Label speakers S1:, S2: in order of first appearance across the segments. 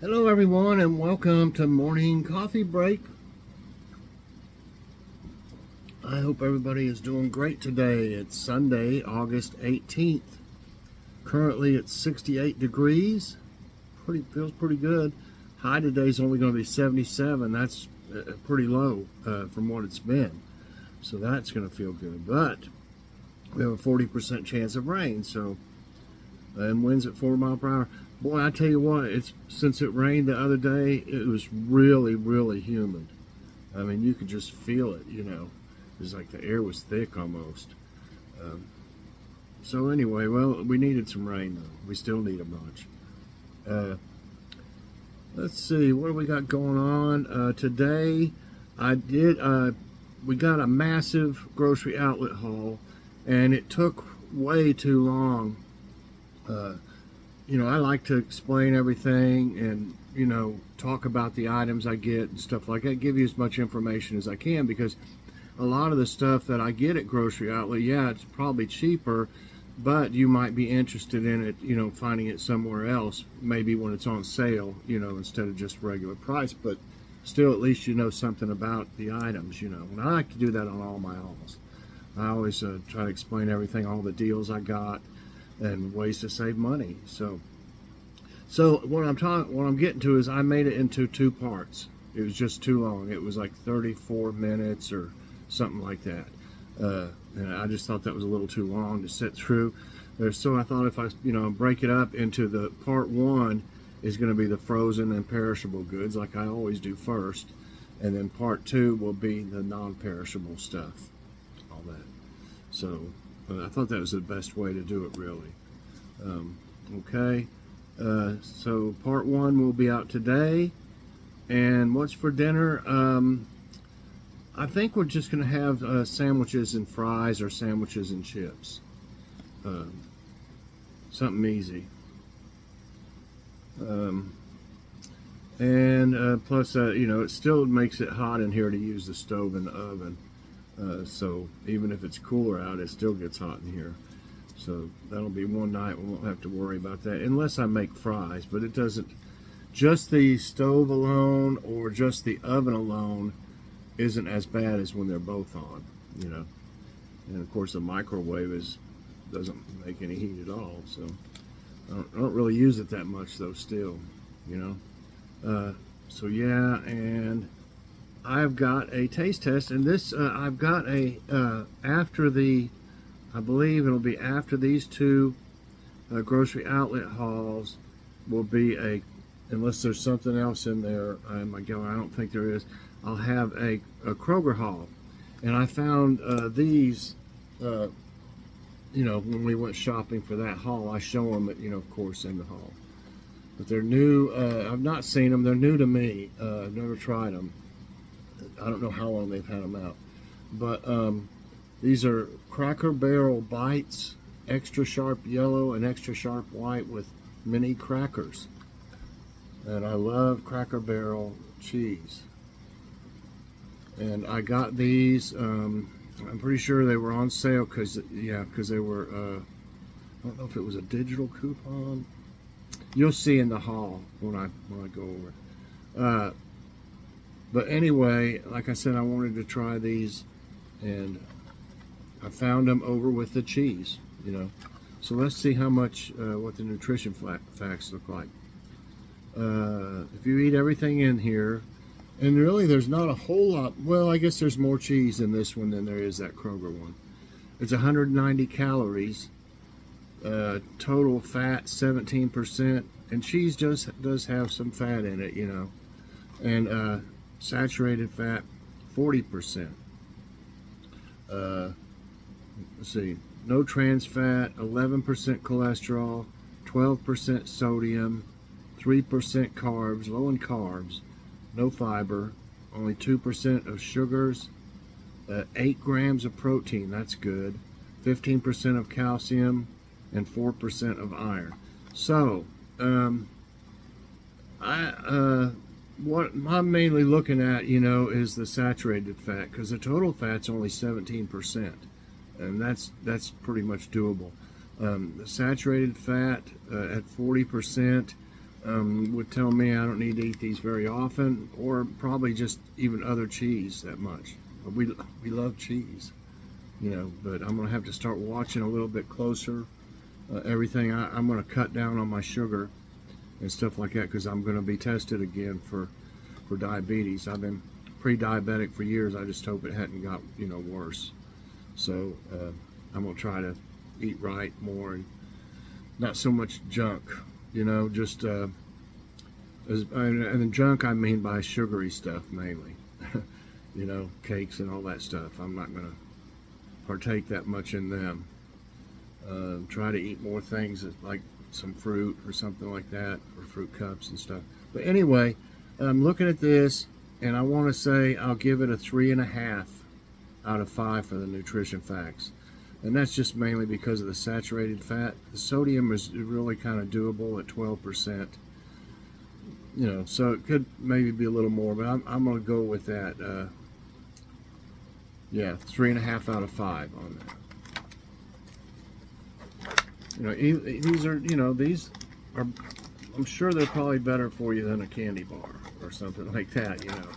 S1: Hello everyone and welcome to morning coffee break. I hope everybody is doing great today. It's Sunday, August 18th. Currently it's 68 degrees. Feels pretty good. High today is only going to be 77. That's pretty low from what it's been. So that's going to feel good. But we have a 40% chance of rain. And winds at 4 miles per hour. Boy, I tell you what, since it rained the other day, it was really, really humid. I mean, you could just feel it, you know. It was like the air was thick almost. So anyway, well, we needed some rain, though. We still need a bunch. Let's see, what do we got going on? Today, we got a massive grocery outlet haul, and it took way too long. You know, I like to explain everything and, you know, talk about the items I get and stuff like that, give you as much information as I can, because a lot of the stuff that I get at grocery outlet, yeah, it's probably cheaper, but you might be interested in it, you know, finding it somewhere else, maybe when it's on sale, you know, instead of just regular price, but still at least you know something about the items, you know, and I like to do that on all my hauls. I always try to explain everything, all the deals I got, and ways to save money. So what I'm getting to is I made it into 2 parts. It was just too long. It was like 34 minutes or something like that. And I just thought that was a little too long to sit through. So I thought if I, you know, break it up into the part 1 is going to be the frozen and perishable goods, like I always do first, and then part 2 will be the non-perishable stuff, all that. So I thought that was the best way to do it, really. Okay, so part 1 will be out today. And what's for dinner? I think we're just going to have sandwiches and fries or sandwiches and chips. Something easy. Plus, you know, it still makes it hot in here to use the stove and the oven. So even if it's cooler out, it still gets hot in here. So that'll be one night we won't have to worry about that, unless I make fries. But it doesn't, just the stove alone or just the oven alone isn't as bad as when they're both on, you know. And of course the microwave doesn't make any heat at all. So I don't really use it that much though still, you know. So yeah, and I've got a taste test, and this I've got a I believe it'll be after these 2 grocery outlet hauls will be unless there's something else in there, I don't think there is, I'll have a Kroger haul. And I found these, you know, when we went shopping for that haul, I show them, you know, of course, in the haul. But they're new. I've not seen them. They're new to me. I've never tried them. I don't know how long they've had them out. But these are Cracker Barrel Bites, extra sharp yellow and extra sharp white with mini crackers. And I love Cracker Barrel cheese. And I got these, I'm pretty sure they were on sale because they were, I don't know if it was a digital coupon. You'll see in the haul when I go over it. But anyway, like I said, I wanted to try these, and I found them over with the cheese, you know. So let's see how much, what the nutrition facts look like. If you eat everything in here, and really there's not a whole lot, well, I guess there's more cheese in this one than there is that Kroger one. It's 190 calories, total fat 17%, and cheese does have some fat in it, you know, and saturated fat 40%. Let's see, no trans fat, 11% cholesterol, 12% sodium, 3% carbs, low in carbs, no fiber, only 2% of sugars, 8 grams of protein, that's good, 15% of calcium, and 4% of iron. So, what I'm mainly looking at, you know, is the saturated fat, because the total fat's only 17%, and that's pretty much doable. The saturated fat at 40%, would tell me I don't need to eat these very often, or probably just even other cheese that much. We love cheese, you know, but I'm gonna have to start watching a little bit closer. Everything I'm gonna cut down on my sugar and stuff like that, because I'm gonna be tested again for diabetes. I've been pre-diabetic for years. I just hope it hadn't got, you know, worse. So I'm gonna try to eat right more and not so much junk, you know, just and junk I mean by sugary stuff mainly. You know, cakes and all that stuff. I'm not gonna partake that much in them. Try to eat more things like some fruit or something like that, or fruit cups and stuff. But anyway, I'm looking at this and I want to say I'll give it a 3.5 out of 5 for the nutrition facts. And that's just mainly because of the saturated fat. The sodium is really kind of doable at 12%. You know, so it could maybe be a little more, but I'm going to go with that. Yeah, 3.5 out of 5 on that. You know, these are, you know, these are, I'm sure they're probably better for you than a candy bar or something like that, you know,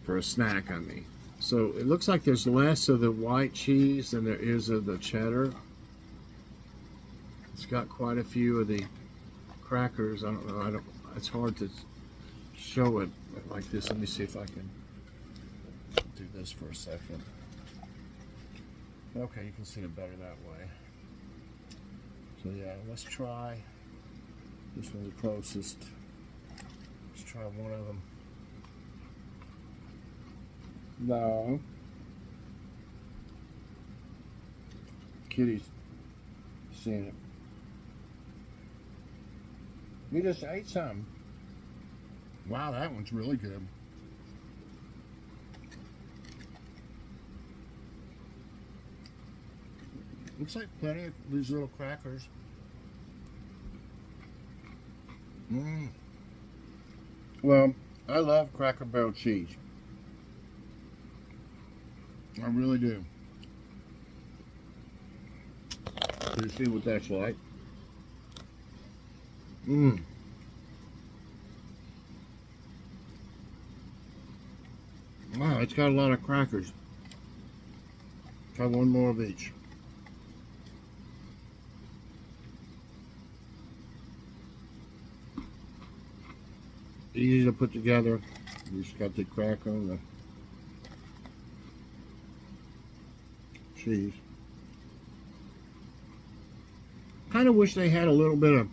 S1: for a snack, I mean. So it looks like there's less of the white cheese than there is of the cheddar. It's got quite a few of the crackers. I don't know, it's hard to show it like this. Let me see if I can do this for a second. Okay, you can see it better that way. So yeah, let's try this one, the closest. Let's try one of them. No. Kitty's seeing it. We just ate some. Wow, that one's really good. Looks like plenty of these little crackers. Well, I love Cracker Barrel cheese. I really do. You see what that's like? Wow, it's got a lot of crackers. Try one more of each. Easy to put together. You just got the cracker and the cheese. Kind of wish they had a little bit of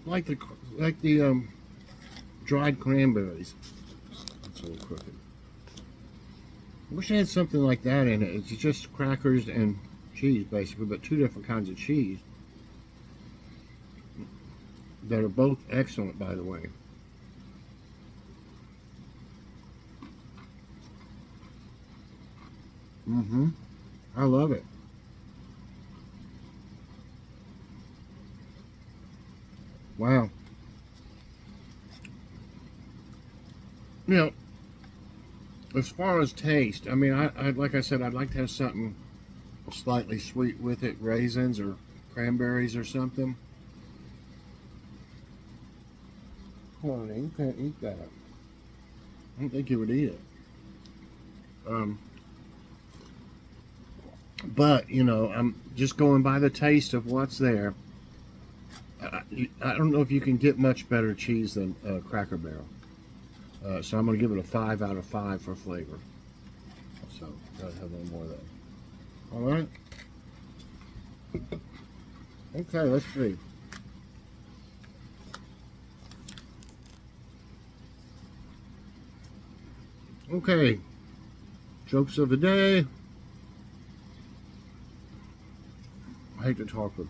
S1: like the dried cranberries. That's a little crooked. I wish they had something like that in it. It's just crackers and cheese basically, but two different kinds of cheese that are both excellent, by the way. I love it. Wow. You know, as far as taste, I mean, I like I said, I'd like to have something slightly sweet with it, raisins or cranberries or something. Honey, you can't eat that. I don't think you would eat it. But, you know, I'm just going by the taste of what's there. I don't know if you can get much better cheese than Cracker Barrel. So I'm going to give it a 5 out of 5 for flavor. So, gotta have a little more of that. Alright. Okay, let's see. Okay. Jokes of the day. I hate to talk with.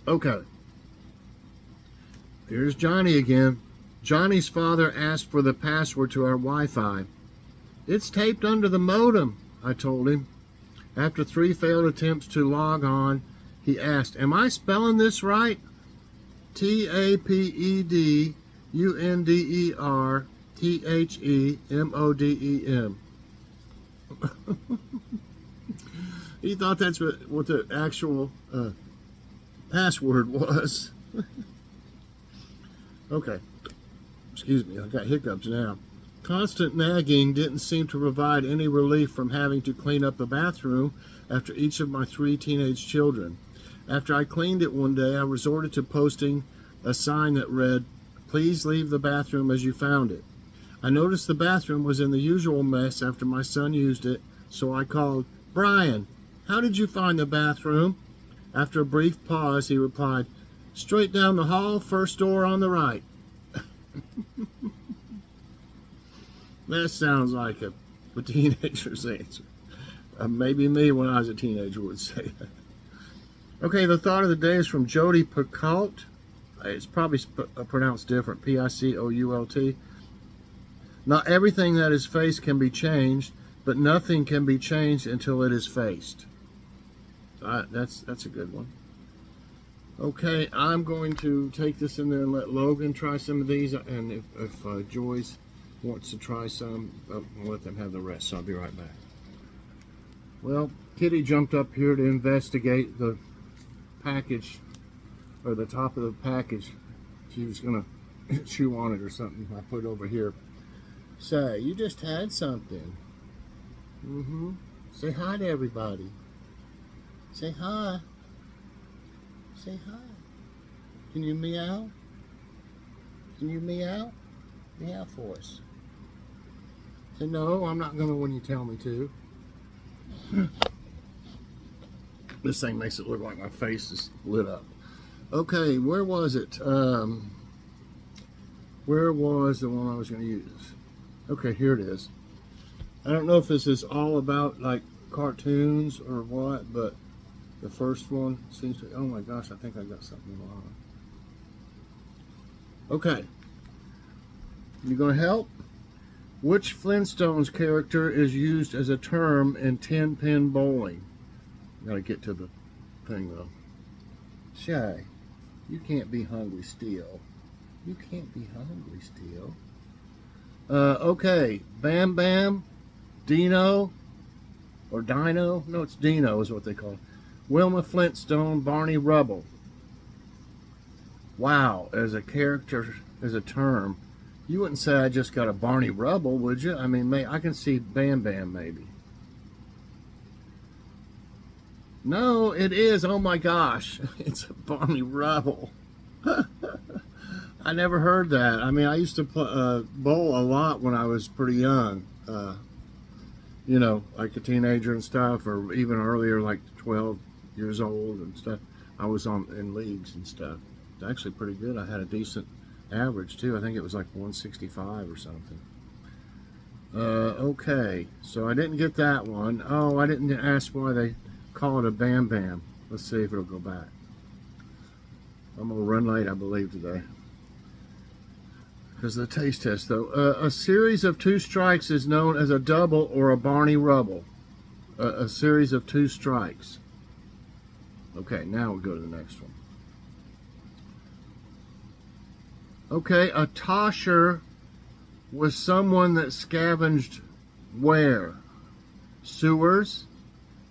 S1: Okay. Here's Johnny again. Johnny's father asked for the password to our Wi-Fi. It's taped under the modem, I told him. After 3 failed attempts to log on, he asked, am I spelling this right? TAPEDUNDERTHEMODEM. He thought that's what the actual password was. Okay. Excuse me, I got hiccups now. Constant nagging didn't seem to provide any relief from having to clean up the bathroom after each of my 3 teenage children. After I cleaned it one day, I resorted to posting a sign that read, "Please leave the bathroom as you found it." I noticed the bathroom was in the usual mess after my son used it, so I called, "Brian, how did you find the bathroom?" After a brief pause, he replied, "Straight down the hall, first door on the right." That sounds like a teenager's answer. Maybe me when I was a teenager would say that. Okay, the thought of the day is from Jody Picoult. It's probably pronounced different, Picoult. Not everything that is faced can be changed, but nothing can be changed until it is faced. That's a good one. Okay, I'm going to take this in there and let Logan try some of these, and if Joyce wants to try some, I'll let them have the rest, so I'll be right back. Well, Kitty jumped up here to investigate the package, or the top of the package. She was going to chew on it or something. I put it over here. Say, you just had something. Say hi to everybody. Say hi. Say hi. Can you meow? Can you meow? Meow for us. Say no, I'm not going to when you tell me to. This thing makes it look like my face is lit up. Okay, where was it? Where was the one I was going to use? Okay, here it is. I don't know if this is all about like cartoons or what, but the first one seems to, oh my gosh, I think I got something wrong. Okay. You gonna help? Which Flintstones character is used as a term in 10-pin bowling? Gotta get to the thing though. Shy, you can't be hungry still. You can't be hungry still. Okay, Bam Bam, Dino, or Dino? No, it's Dino is what they call it. Wilma Flintstone, Barney Rubble. Wow, as a character, as a term, you wouldn't say I just got a Barney Rubble, would you? I mean, I can see Bam Bam maybe. No, it is. Oh my gosh, it's a Barney Rubble. I never heard that. I mean, I used to bowl a lot when I was pretty young. You know, like a teenager and stuff, or even earlier, like 12 years old and stuff. I was in leagues and stuff. It's actually pretty good. I had a decent average too. I think it was like 165 or something. Okay, so I didn't get that one. Oh, I didn't ask why they call it a Bam Bam. Let's see if it'll go back. I'm gonna run late, I believe, today because of the taste test though. A series of 2 strikes is known as a double or a Barney Rubble. A series of 2 strikes. Okay, now we'll go to the next one. Okay, a tosher was someone that scavenged where? Sewers,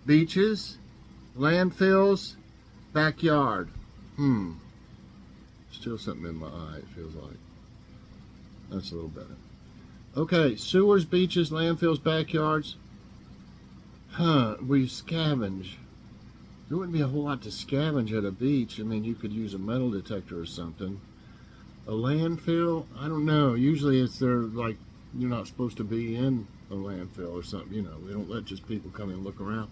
S1: beaches, landfills, backyard. Still something in my eye, it feels like. That's a little better. Okay, sewers, beaches, landfills, backyards. We scavenge. There wouldn't be a whole lot to scavenge at a beach. I mean, you could use a metal detector or something. A landfill? I don't know. Usually it's there, like, you're not supposed to be in a landfill or something. You know, they don't let just people come and look around.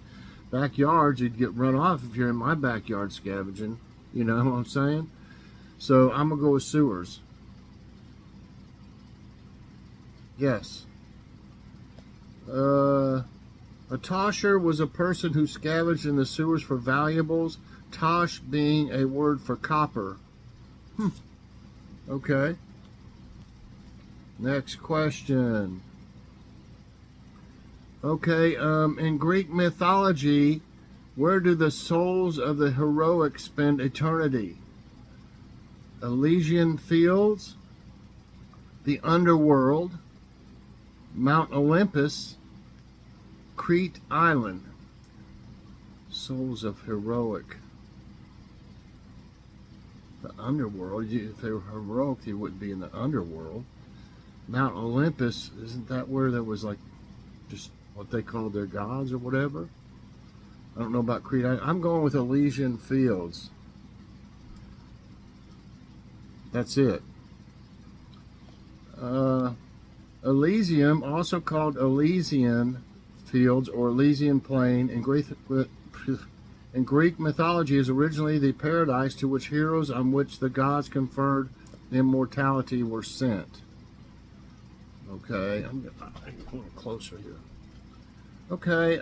S1: Backyards, you'd get run off if you're in my backyard scavenging. You know what I'm saying? So I'm going to go with sewers. Yes. A tosher was a person who scavenged in the sewers for valuables. Tosh being a word for copper. Okay. Next question. Okay, in Greek mythology, where do the souls of the heroic spend eternity? Elysian fields, the underworld, Mount Olympus, Crete Island. Souls of heroic. The underworld. If they were heroic, they wouldn't be in the underworld. Mount Olympus, isn't that where there was like just what they called their gods or whatever? I don't know about Crete. I'm going with Elysian Fields. That's it. Elysium, also called Elysian Fields or Elysian Plain, in Greek mythology is originally the paradise to which heroes on which the gods conferred immortality were sent. Okay, I'm getting a little closer here. Okay,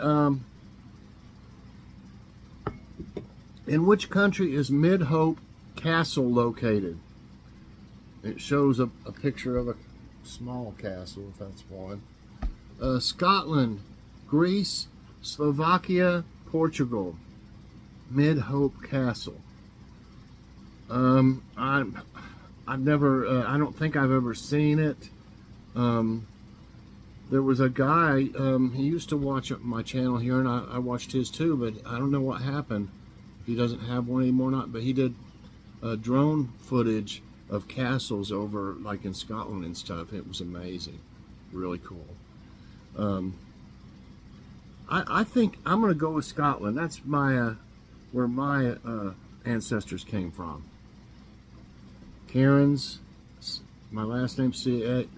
S1: in which country is Mid-Hope Castle located? It shows a picture of a small castle, if that's one. Scotland, Greece, Slovakia, Portugal. Mid-Hope Castle. I've never, I don't think I've ever seen it. There was a guy, he used to watch my channel here, and I watched his too, but I don't know what happened. If he doesn't have one anymore or not, but he did drone footage of castles over, like in Scotland and stuff. It was amazing. Really cool. I think I'm going to go with Scotland. That's my, where my ancestors came from. Cairns, my last name C-A-I-R-N-E-S,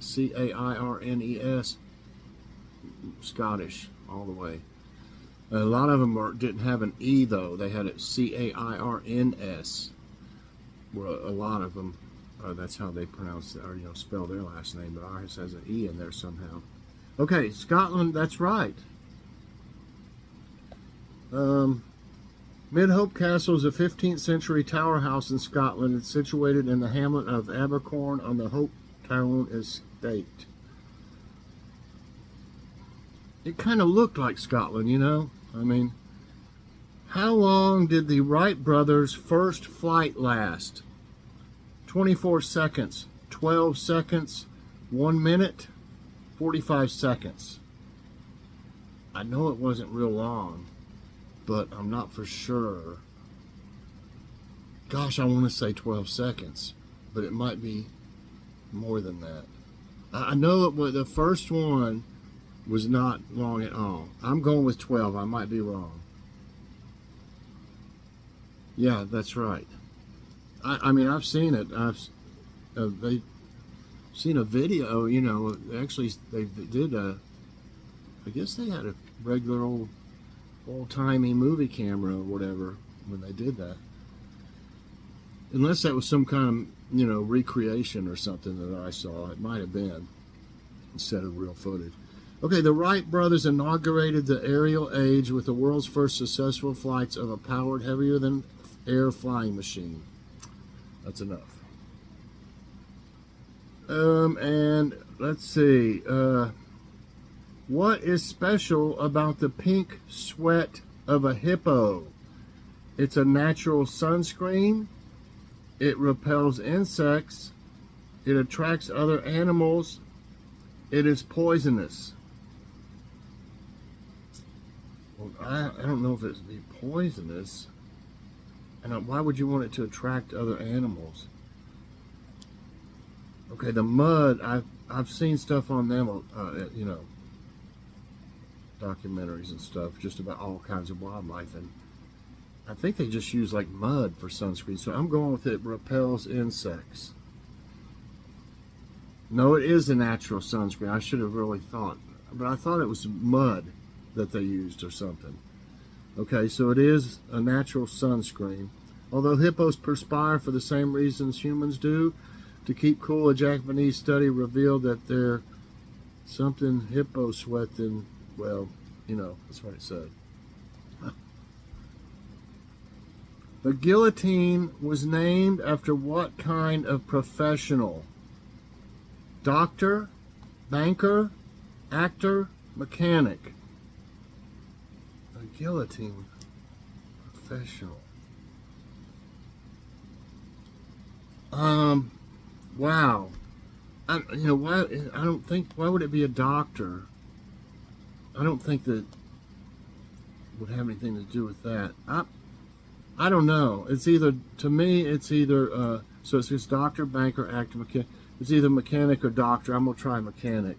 S1: Scottish all the way. A lot of them didn't have an E though; they had it C-A-I-R-N-S. Well, a lot of them, that's how they pronounce it, or spell their last name. But ours has an E in there somehow. Okay, Scotland. That's right. Mid-Hope Castle is a 15th century tower house in Scotland. It's situated in the hamlet of Abercorn on the Hope Town estate. It kind of looked like Scotland, I mean, how long did the Wright brothers' first flight last? 24 seconds, 12 seconds, 1 minute, 45 seconds. I know it wasn't real long, but I'm not for sure. Gosh, I want to say 12 seconds, but it might be more than that. I know the first one was not long at all. I'm going with 12. I might be wrong. Yeah, that's right. I mean, I've seen it. They've seen a video, actually they did I guess they had a regular old-timey movie camera or whatever when they did that. Unless that was some kind of, recreation or something that I saw. It might have been instead of real footage. Okay, the Wright brothers inaugurated the aerial age with the world's first successful flights of a powered, heavier-than-air flying machine. That's enough. And let's see. What is special about the pink sweat of a hippo? It's a natural sunscreen. It repels insects. It attracts other animals. It is poisonous. Well, I don't know if it's be poisonous. And why would you want it to attract other animals? Okay, the mud. I've seen stuff on them. Documentaries and stuff, just about all kinds of wildlife, and I think they just use like mud for sunscreen. So I'm going with it repels insects. No, it is a natural sunscreen. I should have really thought, but I thought it was mud that they used or something. Okay, so it is a natural sunscreen. Although hippos perspire for the same reasons humans do, to keep cool, a Japanese study revealed that they're something hippo sweat than, well, that's what it said. The guillotine was named after what kind of professional? Doctor, banker, actor, mechanic. A guillotine professional. Wow. Why would it be a doctor? I don't think that would have anything to do with that. I don't know. It's either, to me, it's either, so it's just doctor, banker, actor, mechanic. It's either mechanic or doctor. I'm going to try mechanic.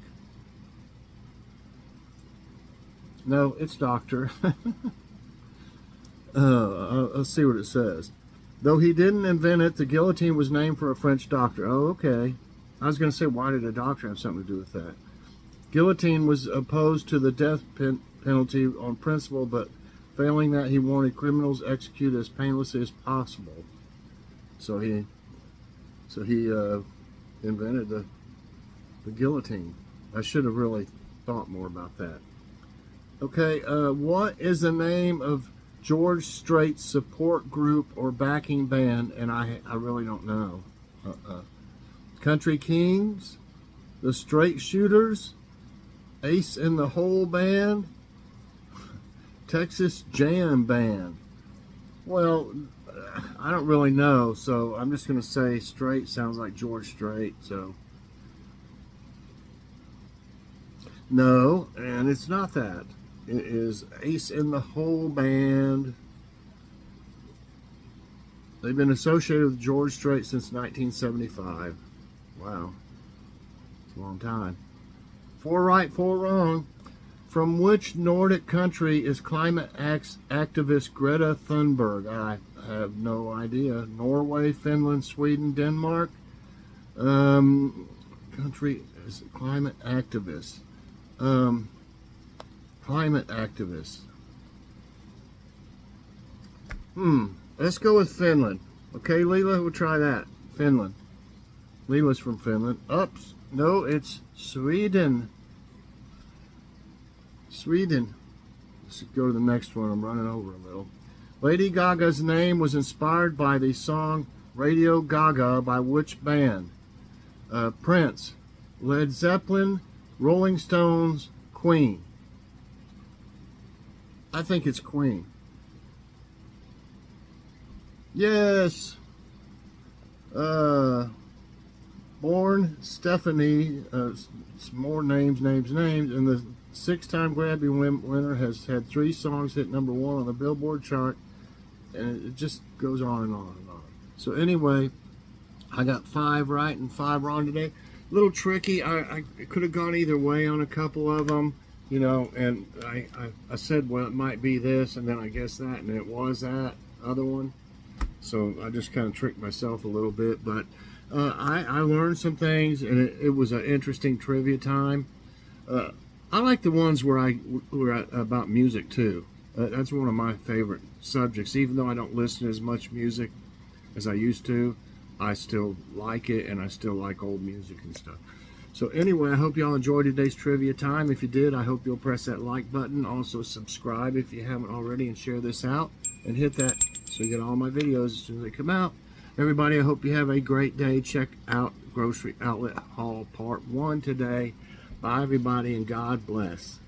S1: No, it's doctor. Let's see what it says. Though he didn't invent it, the guillotine was named for a French doctor. Oh, okay. I was going to say, why did a doctor have something to do with that? Guillotine was opposed to the death penalty on principle, but failing that, he wanted criminals executed as painlessly as possible. So he invented the guillotine. I should have really thought more about that. Okay, what is the name of George Strait's support group or backing band? And I really don't know. Country Kings, the Straight Shooters, Ace in the Hole Band, Texas Jam Band. Well, I don't really know, so I'm just going to say Strait. Sounds like George Strait, so no, and it's not that. It is Ace in the Hole Band. They've been associated with George Strait since 1975. Wow, it's a long time. 4 right, 4 wrong. From which Nordic country is climate activist Greta Thunberg? I have no idea. Norway, Finland, Sweden, Denmark. Country is climate activist. Climate activist. Let's go with Finland. Okay, Leela, we'll try that. Finland. Leela's from Finland. Oops. No, it's Sweden. Sweden. Let's go to the next one. I'm running over a little. Lady Gaga's name was inspired by the song Radio Gaga by which band? Prince, Led Zeppelin, Rolling Stones, Queen. I think it's Queen. Yes. Born Stephanie. More names. And the 6-time Grammy winner has had 3 songs hit #1 on the Billboard chart. And it just goes on and on and on. So anyway, I got 5 right and 5 wrong today. A little tricky. I could have gone either way on a couple of them, you know, and I said, well, it might be this, and then I guess that, and it was that other one. So I just kind of tricked myself a little bit, but I learned some things, and it was an interesting trivia time. I like the ones where were about music too. That's one of my favorite subjects. Even though I don't listen to as much music as I used to, I still like it, and I still like old music and stuff. So anyway, I hope y'all enjoyed today's trivia time. If you did, I hope you'll press that like button. Also subscribe if you haven't already, and share this out, and hit that so you get all my videos as soon as they come out. Everybody, I hope you have a great day. Check out Grocery Outlet Haul Part 1 today. Bye, everybody, and God bless.